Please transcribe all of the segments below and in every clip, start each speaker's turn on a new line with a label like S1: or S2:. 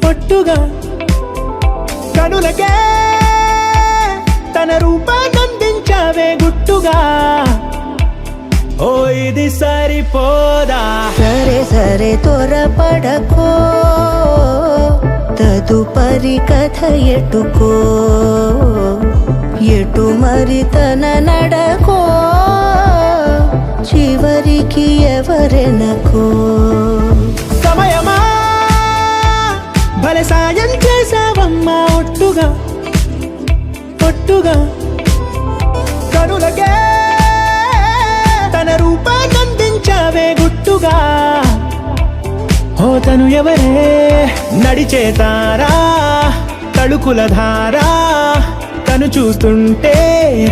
S1: ఒట్టుగా కనులకే తన రూపాన్నందించావే గుట్టుగా. ఓ ఇది సరిపోదా?
S2: సరే సరే త్వరపడకో, తదుపరి కథ ఎటుకో, ఎటు మరి తన నడకో, చివరికి ఎవరెనకో.
S1: సమయమా భలే సాయం చేసావమ్మా ఒట్టుగా ఒట్టుగా కనులకే తన రూపాన్నందించావే గుట్టుగా. ఓ తను ఎవరే నడిచే తారా తళుకుల ధారా, తను చూస్తుంటే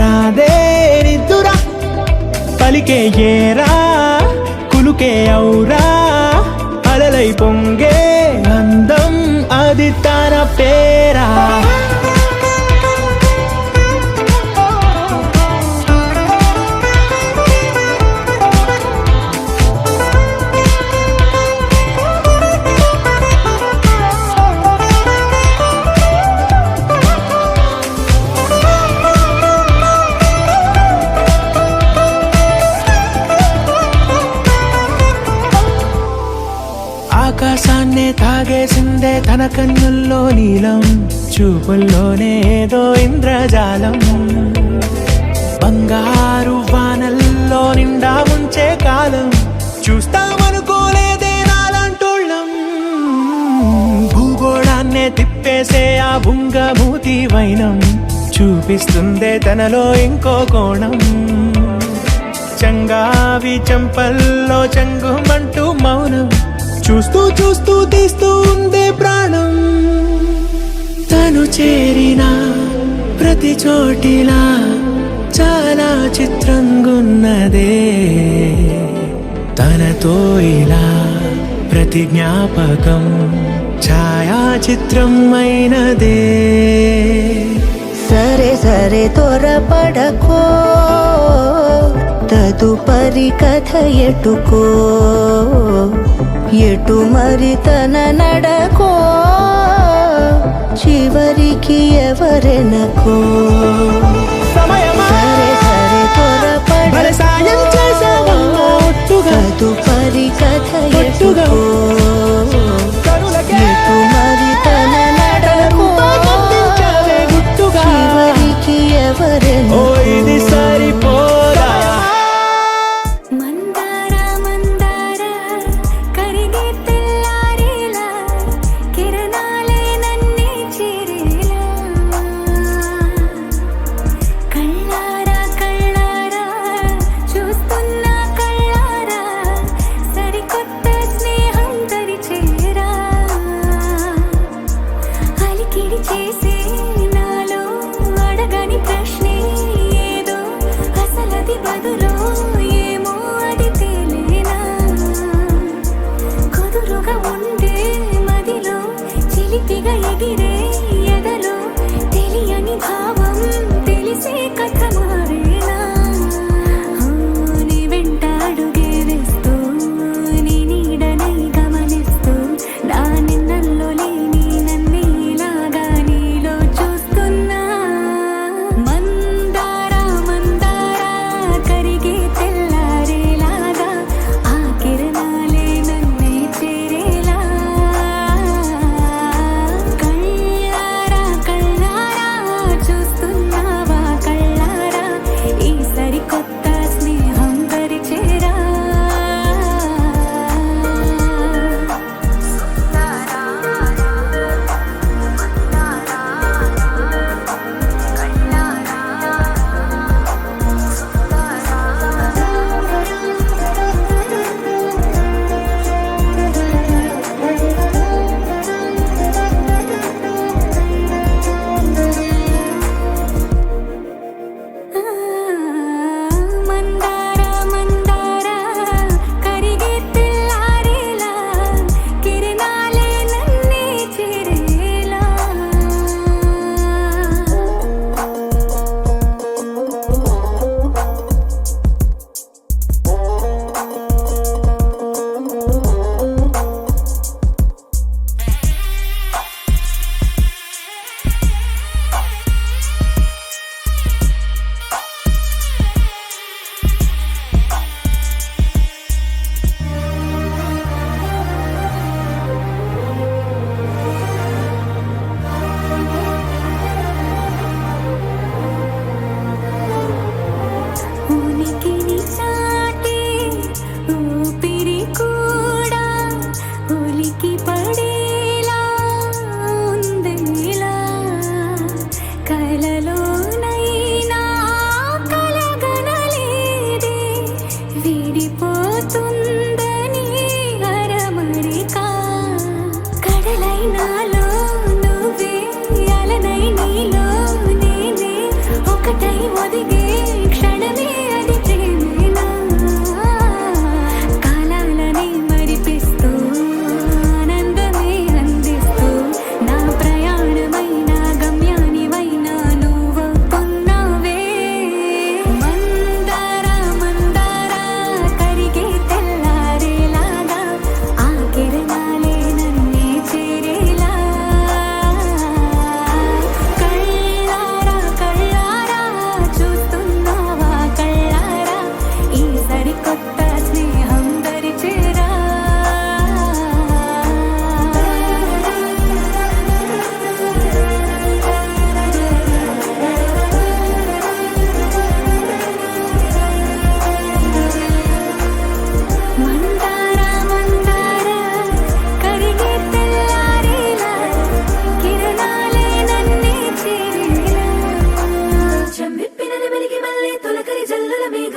S1: రాదే నిద్దురా, పలికే ఏరా కులుకే ఔరా, అలలై పొంగే అందం అది తన పేరా. ఆకాశాన్నే తాగేసిందే తన కన్నుల్లో నీలం, చూపుల్లోనే ఏదో ఇంద్రజాలం, బంగారు వానల్లో నిండా ముంచే కాలం. వైనం చూపిస్తుందే తనలో ఇంకో కోణం. చంగావి చంపల్లో చంగుమంటూ మౌనం చూస్తూ చూస్తూ తీస్తూ ఉందే ప్రాణం. తను చేరిన ప్రతి చోటిలా చాలా చిత్రంగున్నదే. తనతో ఇలా ప్రతి జ్ఞాపకం ఛాయాచిత్రం అయినదే.
S2: సరే సరే త్వరపడకో, తదుపరి కథ ఎటుకో, ఎటు మరి తన నడకో, చివరికి ఎవరెనకో.
S1: సమయమా
S2: సరే సరే
S1: భలే సాయం చేసావమ్మా ఒట్టుగా.
S2: తదుపరి కథ
S1: ఒట్టుగా.
S2: ఎటుకో,
S1: కనులకే
S2: ఎటు మరి తన నడకో,
S1: రూపాన్నందించావే గుట్టుగా.
S2: చివరికి
S1: ఓ
S2: ఎవరెనకో.
S1: ఇది సరిపోదా.
S3: మందార మందార కరిగే తెల్లారేలా కిరణాలే నన్నే చేరేలా. కళ్ళారా కళ్ళారా చూస్తున్నా కళ్ళారా సరికొత్త స్నేహం దరిచేరా. అలికిడి చేసే నాలో అడగని ప్రశ్నే ఏదో అసలది బదులో ఏమో అది తేలేనా. కుదురుగా ఉండే మదిలో చిలిపిగా ఎగిరే ఎదలో తెలియని భావం తెలిసే కథ మారేనా. నీ వెంట అడుగే వేస్తూ నీ నీడనై గమనిస్తూ నా నిన్నల్లో లేని నన్నే ఇలాగా నీలో చూస్తున్నా. మందార మందార కరిగే తెల్లారేలాగా ఆ కిరణాలే నన్నే చేరేలా. కళ్ళారా కళ్ళారా చూస్తున్నావా కళ్ళారా ఈ సరికొత్త స్నేహం పరిచేరా. మందార మందార కరిగే తెల్లారేలా కిరణాలే నన్నే చేరేలా. ఉనికిని చాటే ఊపిరి కూడా ఉలికి పడేలా ఉందేలా. కలలోనైనా కలగనలేదే విడిపోతుందని అరమరిక. కడలై నాలో నువ్వే అలనై నీలో నేనే ఒకటై ఒదిగే క్షణమే అది ప్రేమేనా. కాలాలనే మరిపిస్తూ ఆనందమే అందిస్తూ నా ప్రయాణమైన గమ్యానివైనా నువ్వవుతున్నావే. మందార మందార కరిగే తెల్లారేలాగా ఆ కిరణాలే నన్నే చేరేలా. కళ్ళారా కళ్ళారా చూస్తూ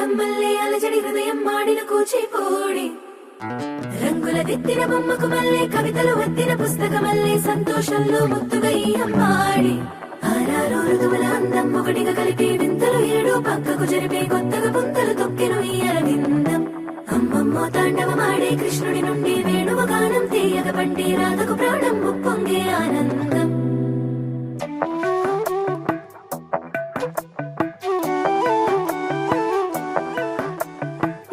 S3: మేఘమల్లే అలజడి హృదయం మాడిన కూచిపూడి రంగుల దిద్దిన బొమ్మకు మల్లే కవితలు వద్దిన పుస్తకమల్లే సంతోషంలో ముద్దుగా ఈ అమ్మాడి ఆరారు ఋతువుల అందం ఒకటిగా కలిపి వింతలు ఏడు పక్కకు జరిపే కొత్తగా పుంతలు తొక్కెను ఈ అరవిందం అమ్మమ్మో తాండవమాడే కృష్ణుడి నుండి వేణువ గానం తీయగ పండి రాధకు ప్రాణం ఉప్పొంగే ఆనందం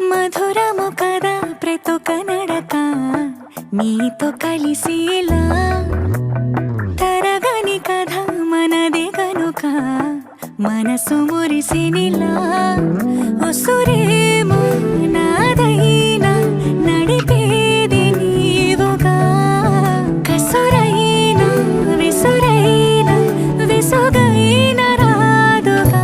S3: మధురము కదా ప్రతొక నడక నీతో కలిసేలా తరగని కథ మనదే కనుక మనసు మురిసినిలా ఉసురేమో నాదైనా నడిపేది నీవుగా కసురైనా విసురైనా విసుగైన రాదుగా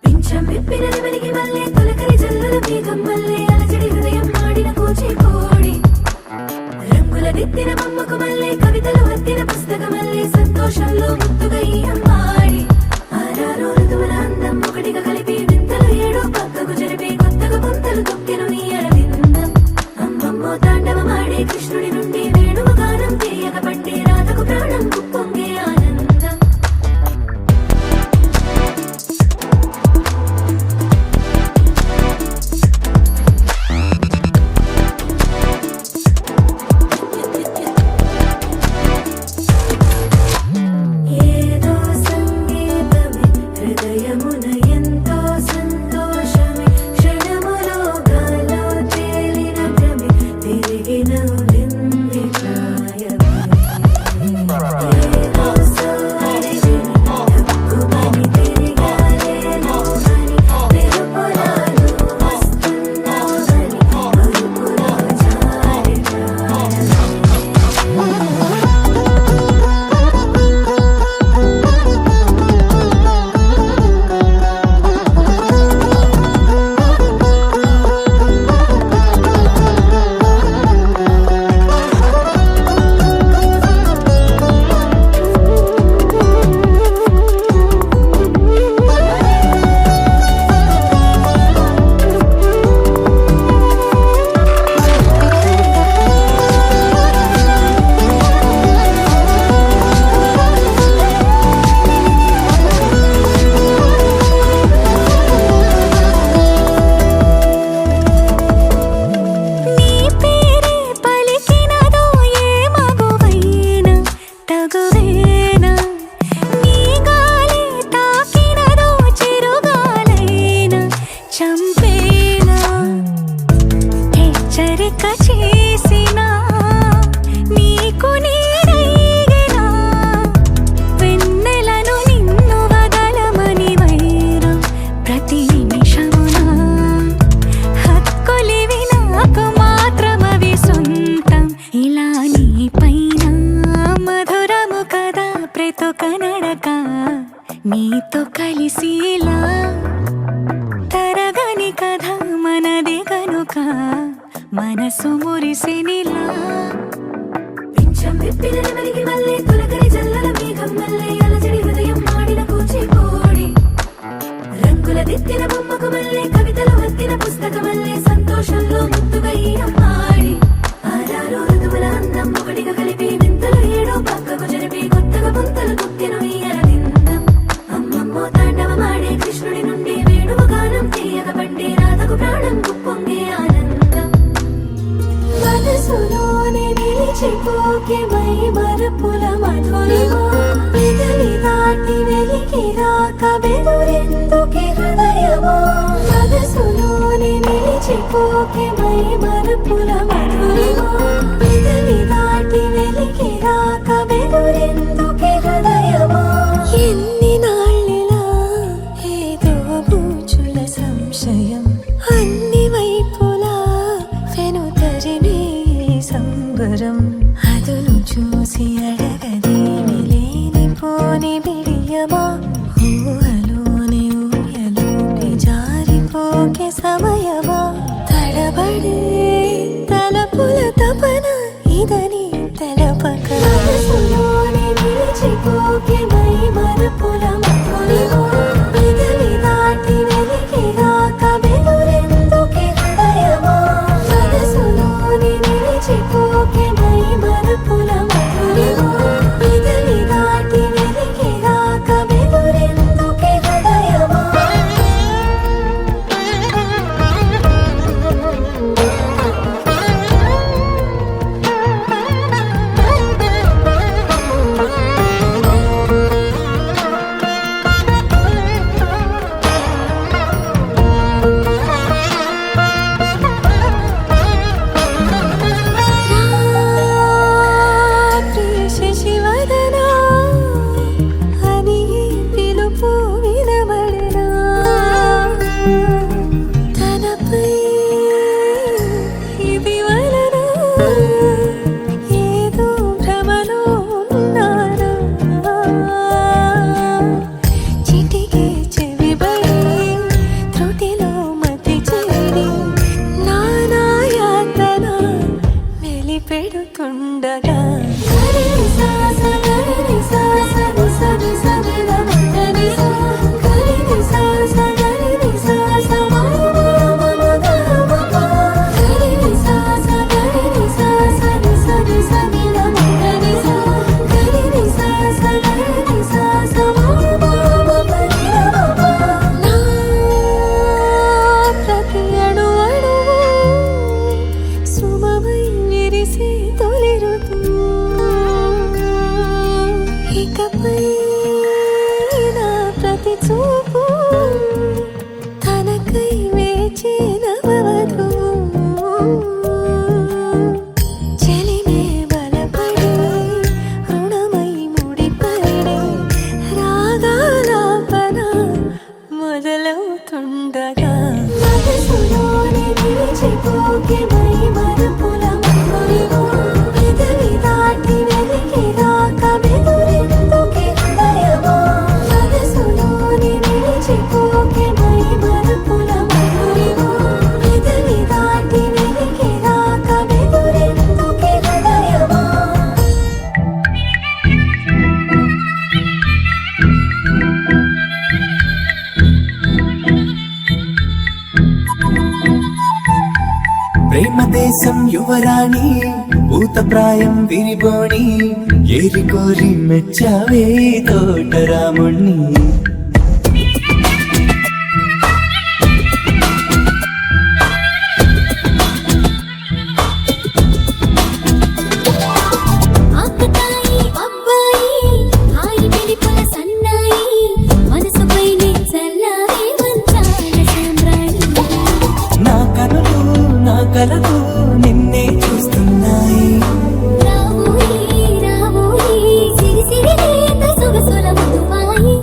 S3: పింఛం విప్పిన నెమలికి మల్లే తొలకరి జల్లుల మేఘం మల్లే అలజడి హృదయం మాడిన కూచిపూడి రంగుల దిద్దిన బొమ్మకు మల్లే కవితలు వద్దిన పుస్తకమల్లే సంతోషంలో ముద్దుగా ఈ అమ్మాడి ఆరారు ఋతువుల అందం ఒకటిగా కలిపి వింతలు ఏడు పక్కకు జరిపే కొత్తగా పుంతలు తొక్కెను ఈ అరవిందం అమ్మమ్మో తాండవమాడే కృష్ణుడి నుండి వేణువ గానం తీయగ పండి రాధకు ప్రాణం ఉప్పొంగే ఆనందం ఏదో సంగీతమే హృదయమున ఎంతో సంతోషమే క్షణములో గాలో తేలిన భ్రమే తిరిగి నవ్వింది ప్రాయమే ఏదో సోయని తక్కువని తిరిగాలేను అని వెలుపులాను వస్తున్నావని అరుపులో జారి ప్రాణమే నీ పేరే పలికినదో ఏ మగువైనా తగువేనా నీ గాలి తాకినదో చిరుగాలైనా చంపేనా హెచ్చరిక చేసినా నీకు నీడైనా వెన్నెలను నిన్ను వదలమని వైరం ప్రతి నిమిషమునా హక్కులివి నాకు మాత్రమవి సొంతం ఇలా నీ పైన మధురము కదా ప్రతొక నడక నీతో కలిసేలా తరగని కథ మనదే కనుక మనసు మురిసినిలా పింఛం విప్పిన నెమలికి మల్లే తొలకరి జల్లుల మేఘం మల్లే అలజడి హృదయం మాడిన కూచిపూడి రంగుల దిద్దిన బొమ్మకు మల్లే కవితలు వద్దిన పుస్తకమల్లే సంతోషంలో ముద్దుగా ఈ అమ్మాడి ఆరారు ఋతువుల అందం ఒకటిగా కలిపి వింతలు ఏడు పక్కకు జరిపి కొత్తగా పుంతలు తొక్కెను ఈ అరవిందం అమ్మమ్మో తాండవమాడే కృష్ణుడి నుండి వేణువ గానం తీయగ పండి రాధకు ప్రాణం ఉప్పొంగే ఆనందం మనసులోనే నిలిచిపోకే మై మరపుల మధురిమా పెదవి దాటి వెలికి రాక బెదురెందుకే హృదయమా మనసులోనే నిలిచిపోకే మై మరపుల మధురిమా పెదవి దాటి వెలికి రాక బెదురెందుకే హృదయమా ఎన్ని నాళ్ళిలా ఏదో బూచుల సంశయం అన్ని వైపులా వెనుతరినే సంబరం అదును చూసి అడగదేమి లేనిపోని బిడియమా ఊహలోని ఊయలోకి జారిపోకే సమయమా తడబడ
S1: ప్రేమ దేశం యువరాణి భూత ప్రాయం విరిబోణి ఏరి కోరి మెచ్చావే తోటరాముణ్ణి
S3: ఆకతాయి అబ్బాయి హాయి పిలిపుల సన్నాయి మనసుపైనే చల్లారే మంచాల సామ్రాణి
S1: నా కనులు నా కలలు నిన్నే చూస్తున్నాయి
S3: రావోయి రావోయి సిరి సిరి లేత సొగసుల మధువాయి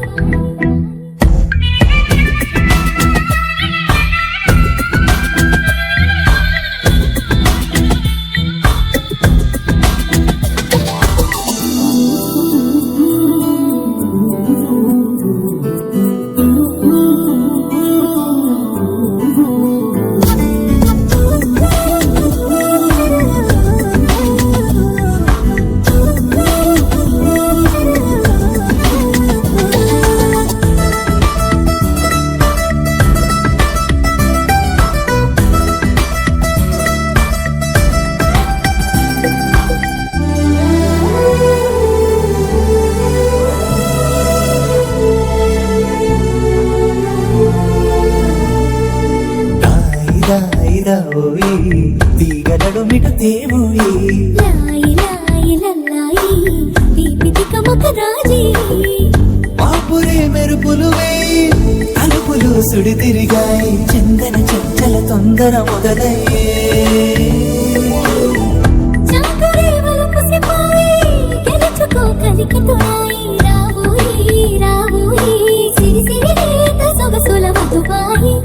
S1: ఓయి తీగలడు మిట తేవోయి
S3: లాయి లాయి లల్లాయి దీపితి కమక రాజీ
S1: పాపురే మెరుపులు వేయి తలుపులు సుడి తిరిగాయి చందన చంచల తొందర మొదలయ్యే
S3: చాకరే వలపు సిపాయి గెలుచుకో కలికతోరాయి రావోయి రావోయి సిరి సిరి లేత సొగసుల మధువాయి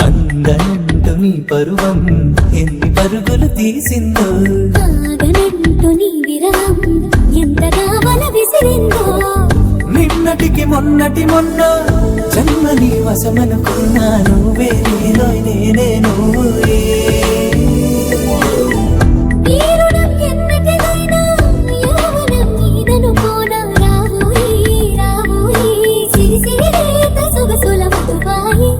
S1: అందనంటు నీ పరువం ఎన్ని పరుగులు తీసిందో
S3: ఆగనంటూ నీ విరహం ఎంతగా వల విసిరిందో
S1: నిన్నటికి మొన్నటి మొన్న జన్మని వశమనుకున్నా నువ్వే నేనోయ్ నేనే నువ్వే
S3: ఈ రుణం ఎన్నటిదైనా యౌవనం నీదనుకోనా రావోయి రావోయి సిరి సిరి లేత సొగసుల మధువాయి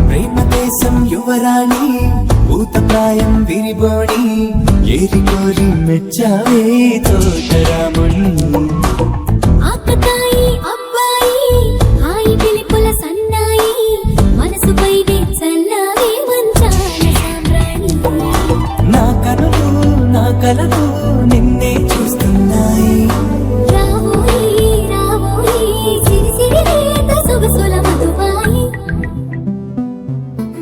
S1: ప్రేమ దేశం యువరాణి భూత ప్రాయం విరిబోణి ఏరి కోరి మెచ్చావే తోటరాముణ్ణి
S3: ఆకతాయి అబ్బాయి హాయి పిలిపుల సన్నాయి మనసుపైనే చల్లారే మంచాల సామ్రాణి
S1: నా కనులు నా కలలు నిన్నే చూస్తున్నాయి
S3: రావోయి రావోయి సిరి సిరి లేత సొగసుల మధువాయి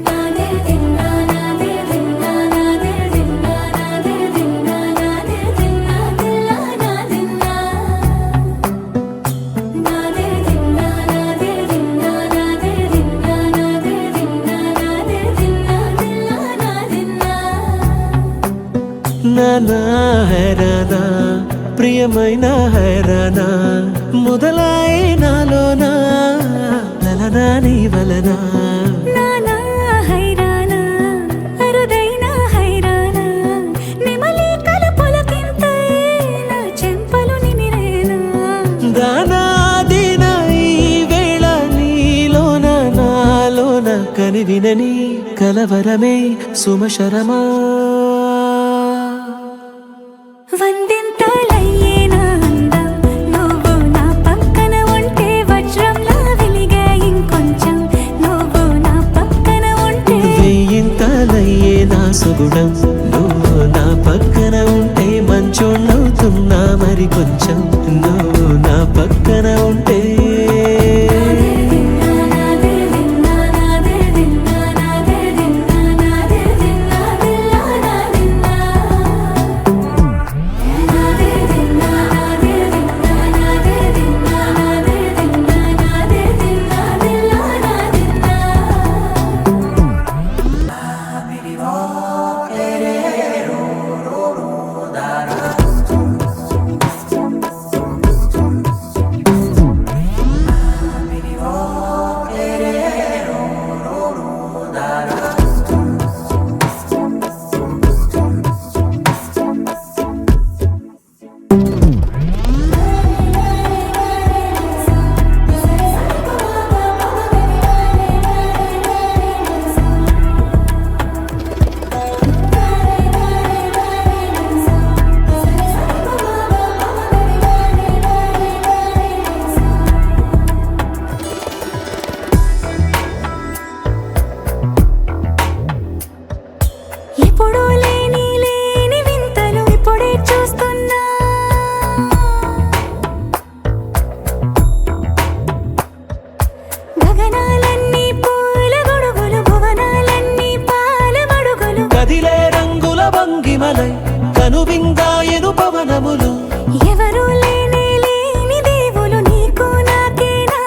S3: నాదే దిన్నా నాదే దిన్నా నాదే దిన్నా నాదే దిన్నా నాదే దిన్నా దిల్లా నాదిన్నా నాదే దిన్నా నాదే దిన్నా నాదే దిన్నా నాదే దిన్నా నాదే దిన్నా దిల్లా నాదిన్నా
S1: నానా హైరానా ప్రియమైన హైరానా మొదలాయి నాలోనా లలనా నీ వలనా
S3: నానా హైరానా అరుదైన హైరానా నెమలి కలుపులకింతై నా చెంపలు నిమిరేనా
S1: దానాదిన ఈ వేళ నీలోన నాలోన కనివినని కలవరమే సుమశరమా
S3: వందింతలయ్యేనా అందం నువ్వు నా పక్కన ఉంటే వజ్రంలా వెలిగే ఇంకొంచెం నువ్వు నా పక్కన ఉంటే
S1: వెయ్యింతలయ్యే నా సుగుణం ప్రేమలై కనువిందాయను పవనములు
S3: ఎవరు లేని దేవులు నీకు నాకేనా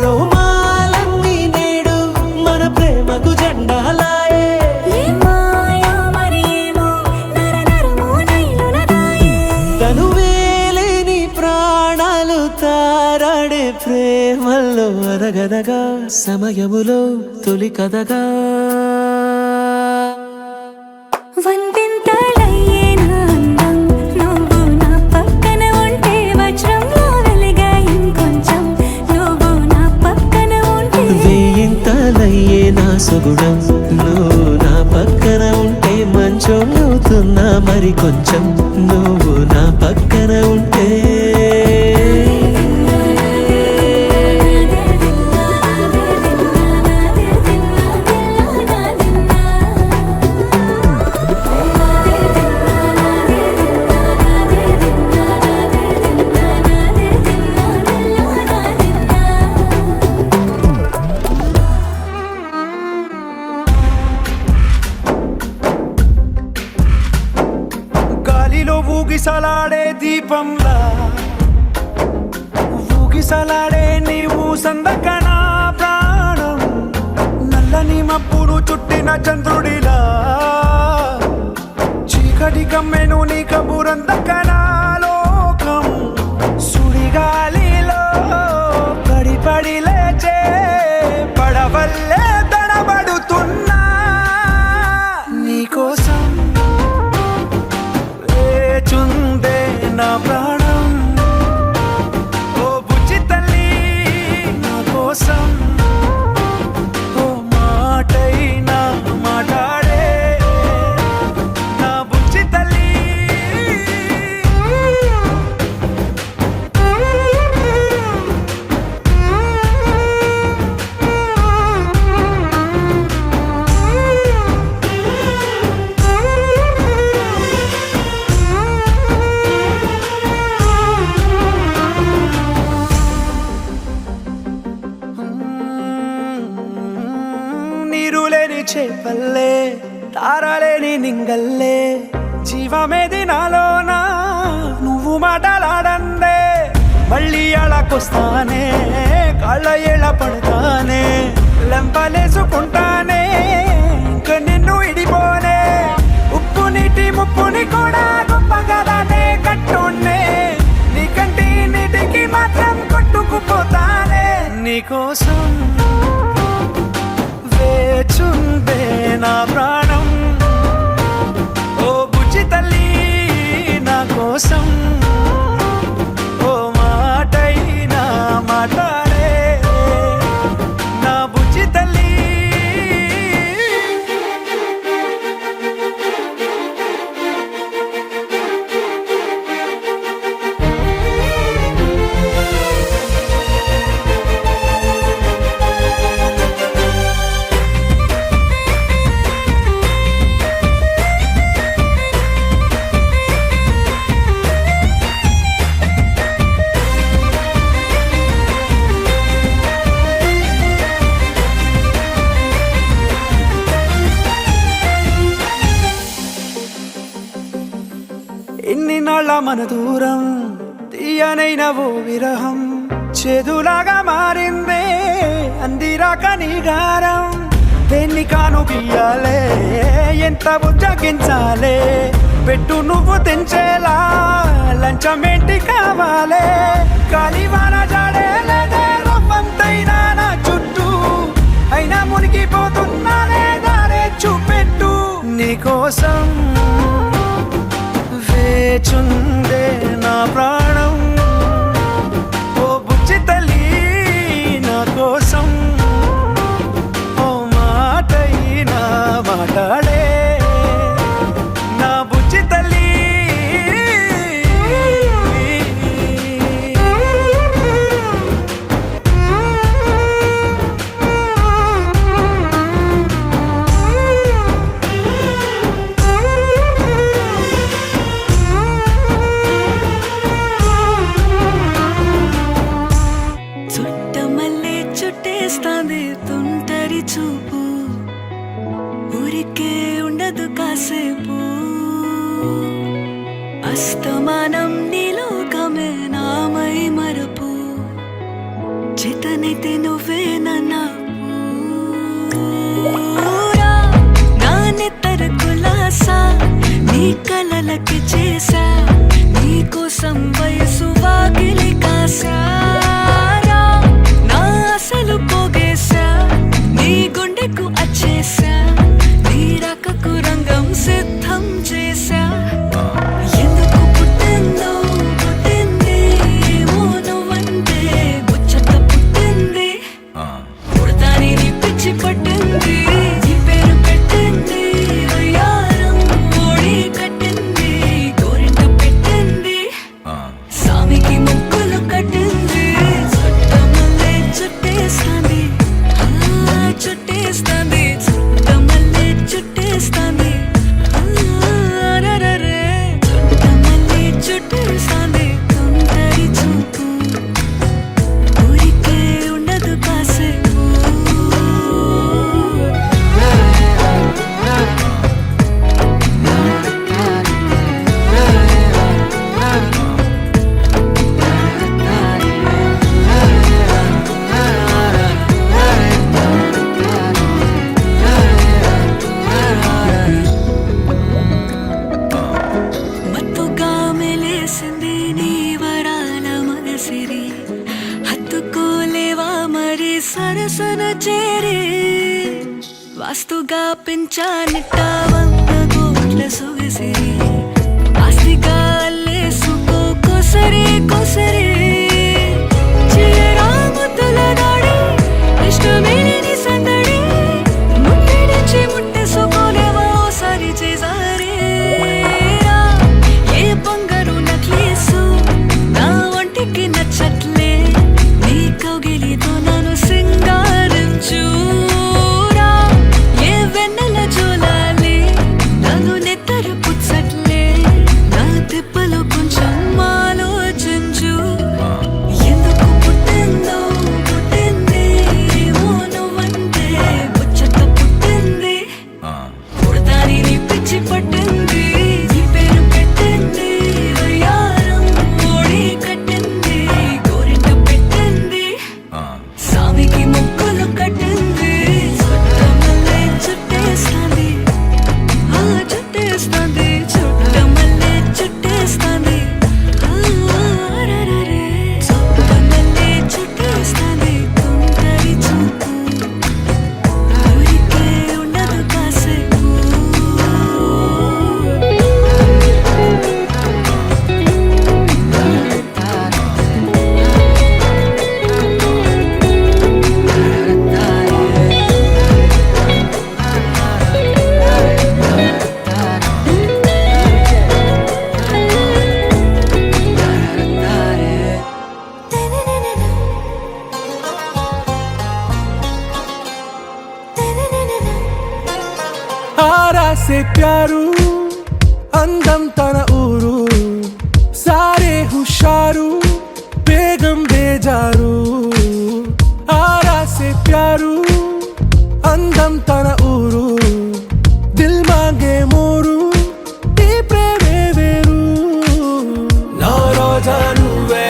S1: రోమాలన్నీ నేడు మన ప్రేమకు జెండాలాయే
S3: ఏ మాయా మరి ఏమో నరనరమో నైలునదాయే
S1: తనువేలేని ప్రాణాలు తారాడే ప్రేమల్లో అనగనగా సమయములో తొలి కథగా
S3: వందింతలయ్యేనా అందం నువ్వు నా పక్కన ఉంటే వజ్రంలో వెలిగా ఇంకొంచెం నువ్వు నా పక్కన ఉంటే
S1: వేయింతలయ్యే నా సుగుణం నువ్వు నా పక్కన ఉంటే మంచోళ్ళవుతున్నా మరి కొంచెం నువ్వు నా పక్కన ఉంటే
S4: గాలిలో ఊగిసలాడే దీపంలా ఊగిసలాడే నీవు సందకనా ప్రాణం నల్లని మబ్బును చుట్టిన చంద్రుడిలా చీకటి కమ్మెను నీ కబురందకనా లోకం సుడిగాలిలో పడి పడి లేచే పడవల్లే తడబడుతున్నా నీకోసం వేచుందే నా ప్రాణం ఓ బుజ్జి తల్లి నా కోసం ఓ మాటైనా మాట్లాడే నా బుజ్జి తల్లి నీరు లేని చేపల్లే తారలేని నింగల్లే జీవమేది నాలోనా నువ్వు మాటలాడందే మళ్ళీ అళకొస్తానే కాళ్ళ ఏళ్ళ పడతానే లెంపలేసుకుంటానే ఇంక నిన్ను ఇడిపోనే ఉప్పు నీటి ముప్పుని కూడా గొప్పగలనే కట్టునే నీ కంటి నీటికి మాత్రం కొట్టుకుపోతానే నీకోసం వేచుందే నా ప్రాణం ఓ బుజ్జి తల్లి నా కోసం ఓ మాటైనా మాట్లాడే నా బుజ్జి తల్లి ఎన్ని నాళ్ళ మన దూరం తీయనైన ఓ విరహం చేదులాగా మారిందే అందిరాక నీ గారం దేన్ని కాను గీయాలే ఎంత బుజ్జగించాలే పెట్టు నువ్వు తెంచేలా లంచమేంటి కావాలే కాలివాన జాడేలేదే రవ్వంతైనా నా చుట్టూ అయినా మునిగిపోతున్నానే దారే చూపెట్టు నీకోసం వేచుందే నా ప్రాణం ఓ బుజ్జి తల్లి నా కోసం ఓ మాటైనా మాట్లాడే నా బుజ్జి తల్లి
S3: చుట్టమల్లే చుట్టేస్తాంది తుంటరి చూపు ఊరికే ఉండదు కాసేపు అస్తమానం నీలోకమే నామై మరపు చేతనైతే నువ్వే నన్నా నా నెత్తర కులాసా నీ కలలకి చేసా నీ కోసం వయసు వాకిలి కాసారా నా అసలు పోగేశా నీ గుండెకు అచ్చేసా నీ రకకు రంగం సిద్ధం చేసా ఎందుకు పుట్టిందో పుట్టింది ఏమో నువ్వంటే ముచ్చట పుట్టింది పుడతాని నీ పిచ్చి పట్టింది నీ పేరు పెట్టింది వయ్యారం ఓడి కట్టింది గోరింట పెట్టింది సామికి ముక్కులు కట్టింది చుట్టమల్లే చుట్టేస్తాంది చుట్టేస్తాంది చుట్టమల్లే చుట్టేస్తాంది అరరరే చుట్టమల్లే చుట్టేస్తాంది తొందరి చూపు ఊరికే ఉండదు కాసేపు మత్తుగా మెలేసింది నీ వరాల మనసిరి హత్తుకోలేవా మరి సరసన చేరి వాస్తుగా పెంచానిట్ట 100 కోట్ల సొగసిరి ఆస్తిగా అల్లేసుకో కొసరి కొసరి చేయరా ముద్దుల దాడి ఇష్టమేని సందడి ముట్టడిచి ముట్టేసుకోలేవా ఓసారి చేసారి ఏ బంగారు నక్లీసు నా ఒంటికి నచ్చట్లే నీ కౌగిలితో నన్ను సింగారించురా ఏ వెన్నెల జోలాలి నన్ను నెత్తర పుచ్చట్లే నా తిప్పలు కొంచెం ఆలోచించు ఎందుకు పుట్టిందో పుట్టింది ఏమో నువ్వంటే ముచ్చట పుట్టింది పుడతాని నీ పిచ్చి పట్టింది నీ పేరు పెట్టింది వయ్యారం ఓడి కట్టింది గోరింట పెట్టింది సామికి ముక్కులు కట్టింది చుట్టమల్లే చుట్టేస్తాంది చుట్టేస్తాంది చుట్టమల్లే చుట్టేస్తాంది అరరరే చుట్టమల్లే చుట్టేస్తాంది తొందరి చూపు ఊరికే ఉండదు కాసేపు
S4: आरा से प्यारू అందం తన ఊరు సారే హుషారు బేగం బేజారు ఆరా से प्यारू అందం తన ఊరు దిల్ మాంగే మోరు ఈ ప్రేమే వేరు నా రోజా నువ్వే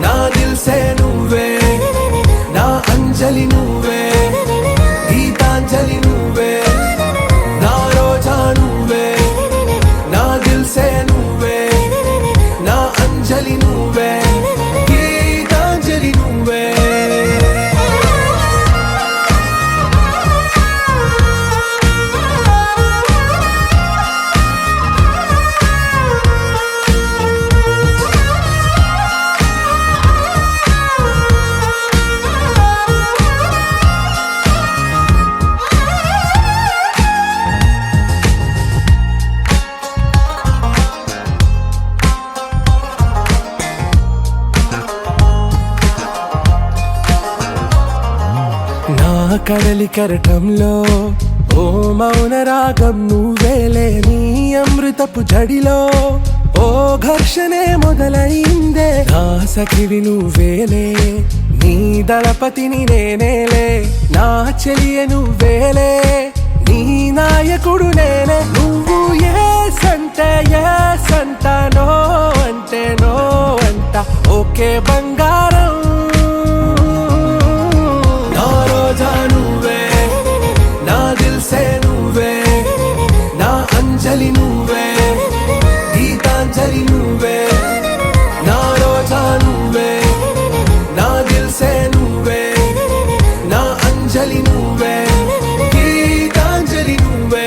S4: నా దిల్ సే నువ్వే నా అంజలి నువ్వే గీతాంజలి నువ్వే నా రోజా నువ్వే నా దిల్ సే నువ్వే నా అంజలి నువ్వే గీతాంజలి నువ్వే కడలి కరటంలో ఓ మౌన రాగం నువ్వేలే నీ అమృతపు జడిలో ఓ ఘర్షణే మొదలైందే నా సఖివి నువ్వేలే నీ దళపతిని నేనేలే నా చెలియ నువ్వేలే నీ నాయకుడు నేనే నువ్వు ఏ సంట అంటే ఎస్ అంట, నో అంటే నో అంట. ఓకే బంగారం, నా రోజా నువ్వే, నా దిల్సే నువ్వే, నా అంజలి నువ్వే, గీతాంజలి నువ్వే. నా రోజా నువ్వే, నా దిల్సే నువ్వే, నా అంజలి నువ్వే, గీతాంజలి నువ్వే.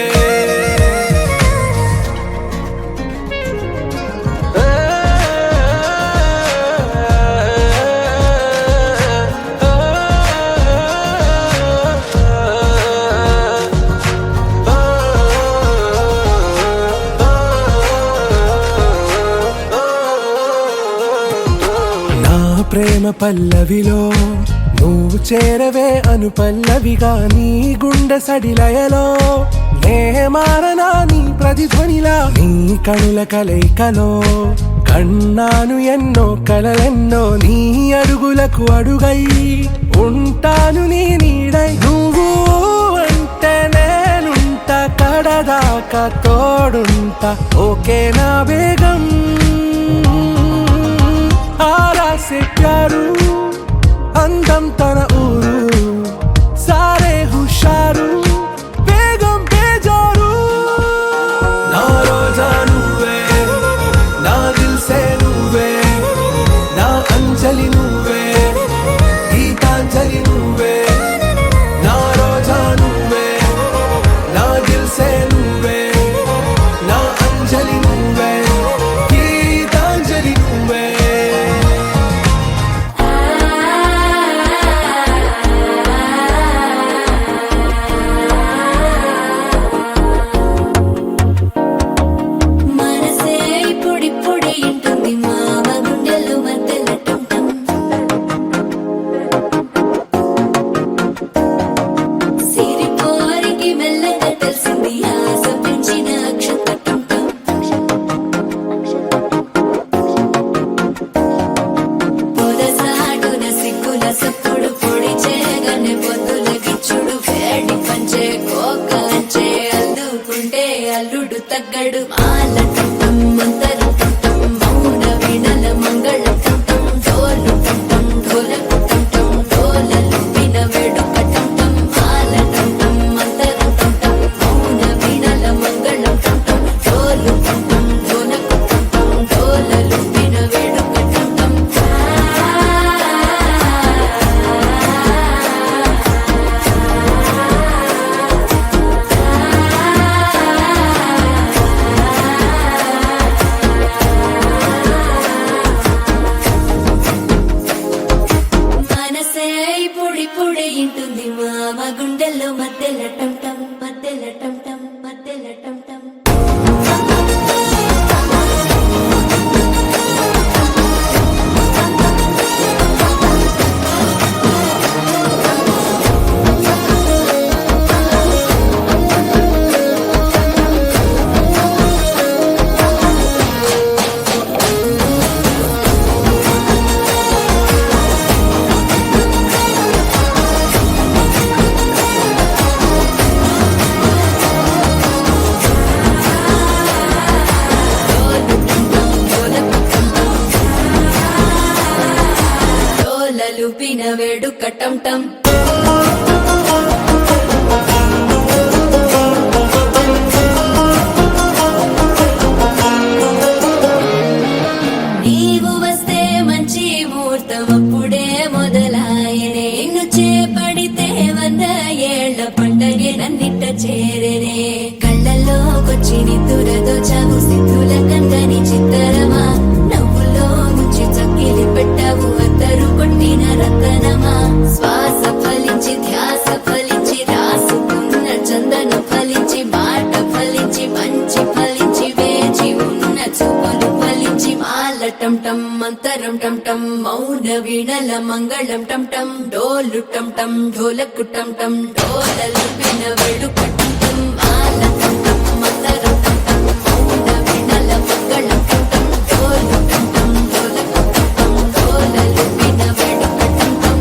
S4: నా ప్రేమ పల్లవిలో నువ్వు చేరవే అను పల్లవిగా, నీ గుండె సడిలయలో నే మారనా నీ ప్రతిధ్వనిలా. నీ కనుల కలయికలో కన్నాను ఎన్నో కలలెన్నో, నీ అడుగులకు అడుగై ఉంటాను నీ నీడై. నువ్వు అంటే నేనుంట, కడదాకా తోడుంటా. ఓకే నా బేగం, ఆరా సే ప్యారు, అందం తన ఊరు, సారే హుషారు, బేగం బేజారు. నా రోజా నువ్వే, నా దిల్సే నువ్వే, నా అంజలి నువ్వే, గీతాంజలి నువ్వే. నా రోజా నువ్వే, నా దిల్సే నువ్వే, నా అంజలి నువ్వే, గీతాంజలి నువ్వే.
S3: మనసే ఇప్పుడిప్పుడే ఇంటుంది మామ గుండెల్లో మధ్యలో టంటం. సిరిపోరికి మెల్లగా తెలిసింది ఆశ పెంచిన అక్షత టంటం. పొదసాటున సిగ్గుల సప్పుడు పొడి చేయగానే పొద్దుల గిచ్చుడు, వేడి పంచే కోక అంచే అల్లుకుంటే అల్లుడు తగ్గడు. మాల టంటం, మంతరం టంటం, మౌన వీణల మంగళం టంటం, డోలు టంటం, ఢోలకు టంటం, డోలలు విన వేడుక టంటం. మాల టంటం, మంతరం టంటం, మౌన వీణల మంగళం టంటం, డోలు టంటం, ఢోలకు టంటం, డోలలు విన వేడుక టంటం. మనసే ఇప్పుడిప్పుడే ఇంటుంది మామ గుండెల్లో మధ్యలో టంటం, మధ్యలో టంటం, మధ్యలో టంటం. డోలలు విన వేడుక టంటం. నీవు వస్తే మంచి ముహూర్తం అప్పుడే మొదలాయనే, నిన్ను చేపడితే 100 ఏళ్ల పండగే నన్నిట్ట చేరనే. కళ్ళల్లోకొచ్చి నిద్దురదో చావు సిద్ధుల కందని చిత్తరమా, నవ్వులో ముంచి చక్కిలి పెట్టావు అద్దరు కొట్టిన రతనమా. శ్వాస ఫలించి ధ్యాస ఫలించి రాసుకున్న చందన ఫలించి మాట ఫలించి మంచి ఫలించి వేచి ఉన్న చూపులు ఫలించి. మాల టంటం, మంతరం టంటం, మౌన వీణల మంగళం టంటం, డోలు టంటం, ఢోలకు టంటం, డోలలు విన వేడుక టంటం. మాల టంటం, మంతరం టంటం, మౌన వీణల మంగళం టంటం, డోలు టంటం, ఢోలకు టంటం, డోలలు విన వేడుక టంటం.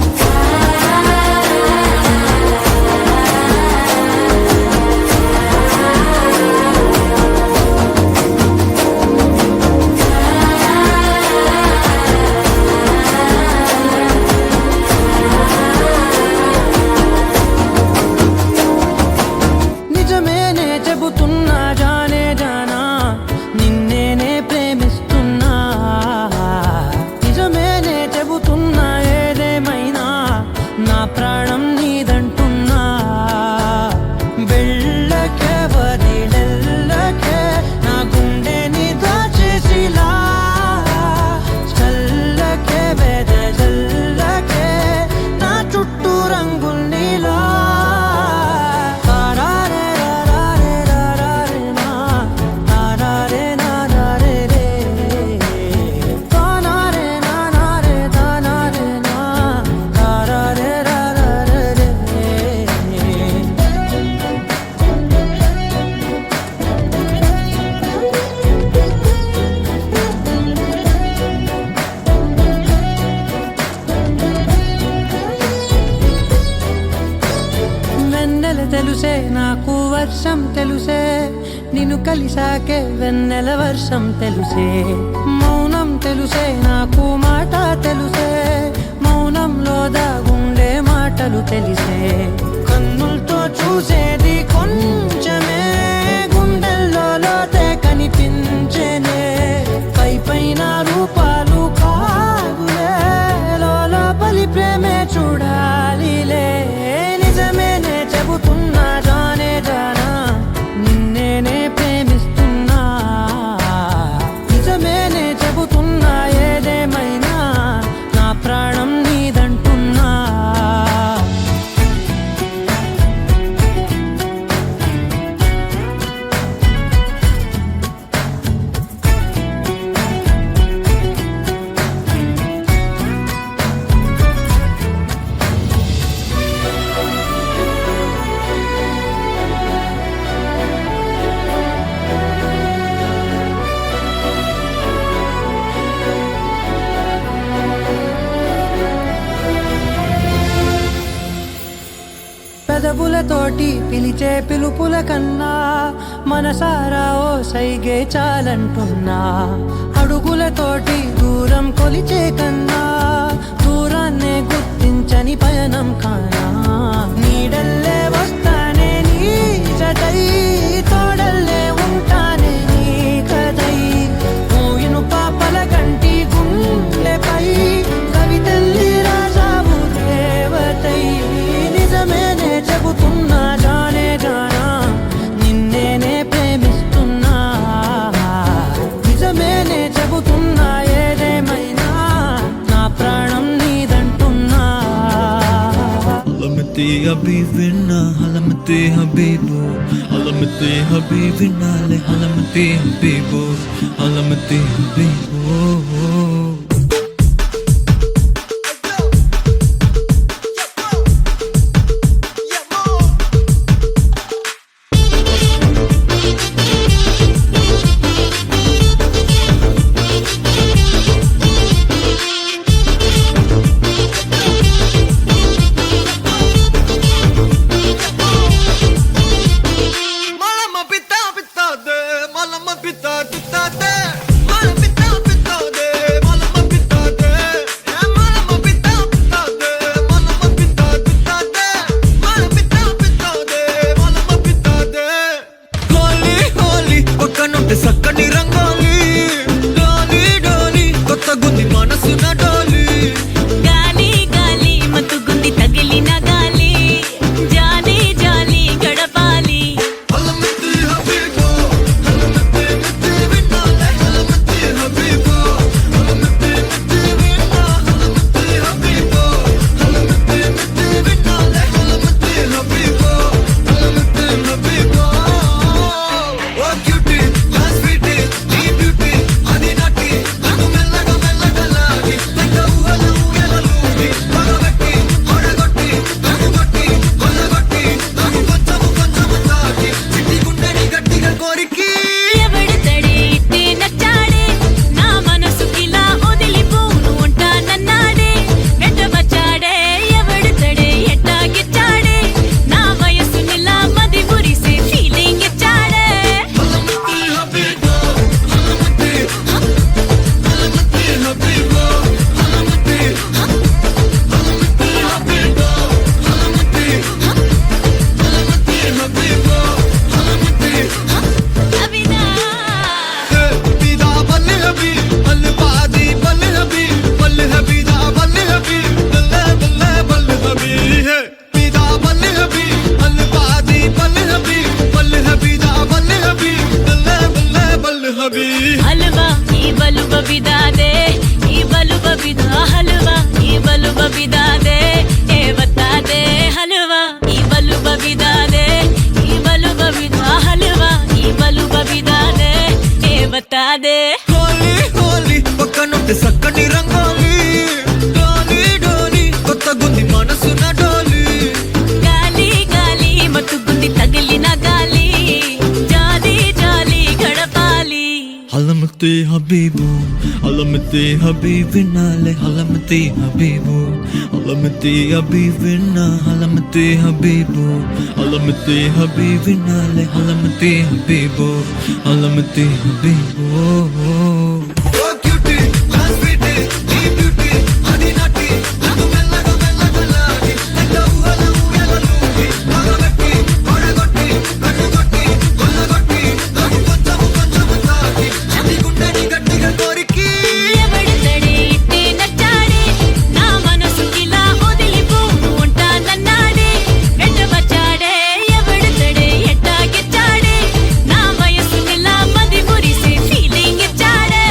S5: వెన్నెల తెలుసే నాకు వర్షం తెలుసే నిన్ను కలిసాకే వెన్నెల వర్షం తెలుసే మౌనం తెలుసే నాకు మాట తెలుసే మౌనంలో దాగుండే మాటలు తెలిసే కన్నులతో చూసేది కొంచెమే గుండెల్లో లోతే కనిపించేనే పై పైన రూపాలు కాదులే లోపలి ప్రేమే చూడాలిలే నిజమేనే చెబుతున్నా జానే జానా నిన్నేనే ప్రేమిస్తున్నా నిజమేనే చెబుతున్నా ఏదేమైనా నా ప్రాణం నీదంటున్నా పెదవులతోటి పిలిచే పిలుపుల కన్నా మనసారా ఓ సైగే చాలంటున్నా అడుగులతోటి దూరం కొలిచే కన్నా దూరాన్నే గుర్తించని పయనం కానా నీడల్లే వస్తానే నీ జతై తోడల్లే ఉంటానే నీ కదై ఊయను పాపల కంటి గుండెపై కవితల్లి రాజావు దేవతై నిజమేనే చెబుతున్నా జానే జానా నిన్నేనే ప్రేమిస్తున్నా నిజమేనే చెబుతున్నా ఏదేమైనా నా ప్రాణం నీదంటున్నా
S1: Halamati habibina, halamati habibu, halamati habibina, le halamati habibu, halamati habibu. సక్కని రంగోలి డోలి డోలి కొత్త గుంది మనసున డోలి
S3: గాలి గాలి మత్తుగుంది తగిలిన గాలి జాలి జాలి గడపాలి
S1: హలమతి హబీబో హలమతి మతి విన్నాలే హలమతి హబీబో హలమతి మతి విన్నా హలమతి హబీబో హలమతి మతి విన్నాలే హలమతి హబీబో హలమతి హబీబో ఓ క్యూటీ
S3: హల్వా ఈ బలుబ బిదాదే ఈ బలుబ బిదా హల్వా ఈ బలుబ బిదాదే ఏ బతాదే హల్వా ఈ బలుబ బిదాదే ఈ బలుబ బిదా హల్వా ఈ బలుబ బిదాదే ఏ బతాదే
S1: హోలీ హోలీ పక్కనుంటే సక్కని రంగోలి డోలి డోలి కొత్త గుంది మనసున డోలి
S3: గాలి గాలి మత్తుగుంది తగిలిన గాలి జాలి జాలి గడపాలి
S1: halamati habibu, halamati habibina le halamati habibu. علمتي حبيبنا علمتي حبيبو علمتي حبيبنا علمتي حبيبو علمتي حبيبو
S3: ఎవడితడే ఇట్టే నచ్చాడే నా మనసుకిలా వదిలిపోను ఉంటానన్నాడే వెంటబచ్చాడే ఎవడితడే ఎట్టాగిచ్చాడే నా వయసునిలా మది మురిసి ఫీలింగ్ ఇచ్చాడే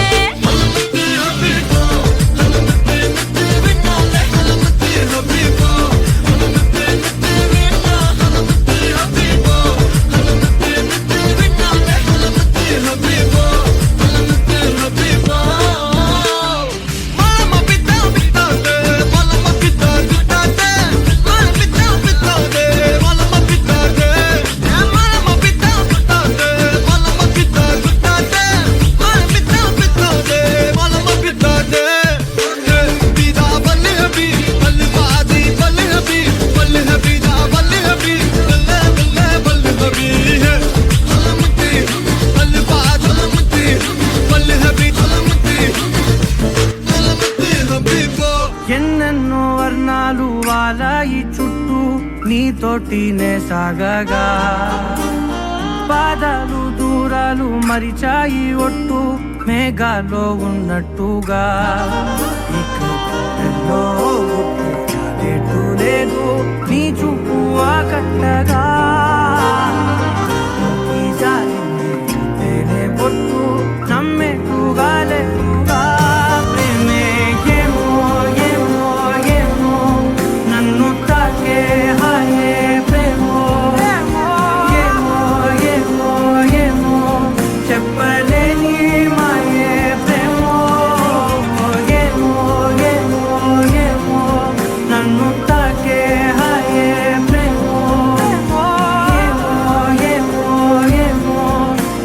S5: ఎన్నెన్నో వర్ణాలు వాలాయి చుట్టూ నీతోటినే సాగగా పాదాలు దూరాలు మరిచాయి ఒట్టు మేఘాలో ఉన్నట్టుగా ఇక ఎన్నో గుర్తు లేదు నీ చూపు ఆకట్టగా ఈ జాలిని తేనే పొట్టు నమ్మేట్టుగా లేదుగా ప్రేమే ఏమో ఏమో ఏమో నన్ను తాకే హాయే ప్రేమో ఏమో ఏమో ఏమో చెప్పలేని మాయే ప్రేమో ఏమో ఏమో ఏమో నన్ను తాకే హాయే ప్రేమో ఏమో ఏమో ఏమో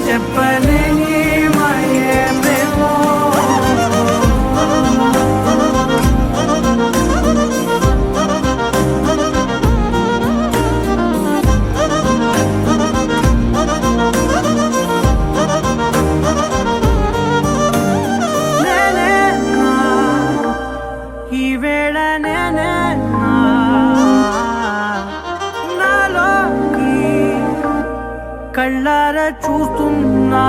S5: చెప్పలేని మాయే ప్రేమో నేనేనా ఈ వేళ నేనేనా నాలోకి కళ్ళారా చూస్తున్నా